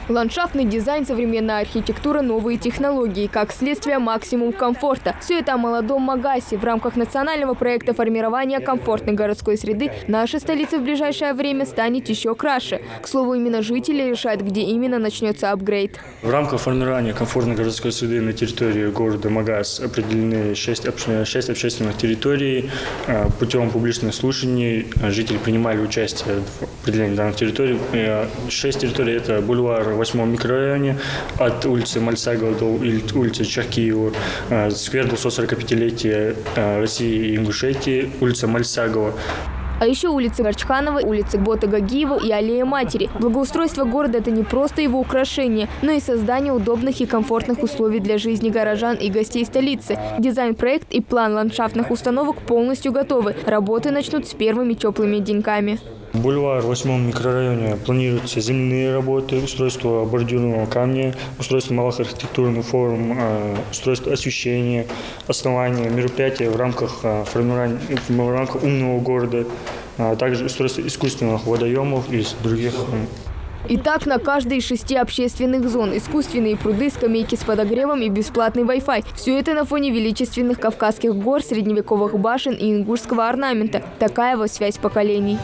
Ландшафтный дизайн, современная архитектура, новые технологии. Как следствие, максимум комфорта. Все это о молодом Магасе. В рамках национального проекта формирования комфортной городской среды наша столица в ближайшее время станет еще краше. К слову, именно жители решают, где именно начнется апгрейд. В рамках формирования комфортной городской среды на территории города Магас определены 6 общественных территорий. Путем публичных слушаний жители принимали участие в определении данных территорий. 6 территорий – это бульвар в 8 микрорайоне, от улицы Мальсагова до улицы Чахкиева, сквер 245-летия России и Ингушетии, улица Мальсагова. А еще улицы Горчхановой, улицы Бота-Гагиева и Аллея Матери. Благоустройство города – это не просто его украшение, но и создание удобных и комфортных условий для жизни горожан и гостей столицы. Дизайн-проект и план ландшафтных установок полностью готовы. Работы начнут с первыми теплыми деньками. Бульвар в 8 микрорайоне планируются земляные работы, устройство бордюрного камня, устройство малых архитектурных форм, устройство освещения, основания, мероприятия в рамках умного города, а также устройство искусственных водоемов и других. Итак, на каждой из 6 общественных зон искусственные пруды, скамейки с подогревом и бесплатный Wi-Fi. Все это на фоне величественных Кавказских гор, средневековых башен и ингушского орнамента. Такая вот связь поколений.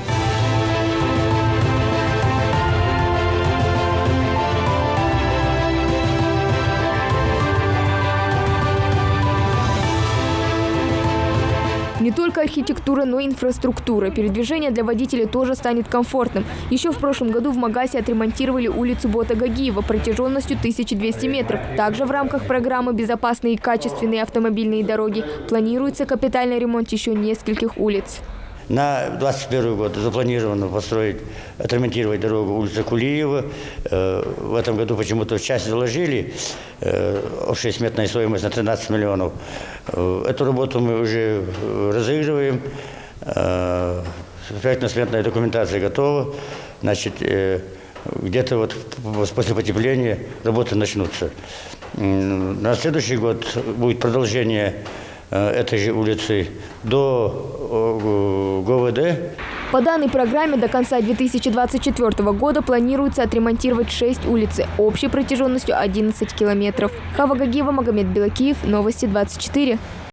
Не только архитектура, но и инфраструктура. Передвижение для водителей тоже станет комфортным. Еще в прошлом году в Магасе отремонтировали улицу Бота-Гагиева протяженностью 1200 метров. Также в рамках программы «Безопасные и качественные автомобильные дороги» планируется капитальный ремонт еще нескольких улиц. На 2021 год запланировано отремонтировать дорогу улица Кулиева. В этом году почему-то в часть заложили общесметная стоимость на 13 миллионов. Эту работу мы уже разыгрываем. Проектно-сметная документация готова. Значит, где-то вот после потепления работы начнутся. На следующий год будет продолжение этой же улицы до ГУВД. По данной программе до конца 2024 года планируется отремонтировать 6 улиц общей протяженностью 11 километров. Хава Гагиева, Магомед Белакиев, Новости 24.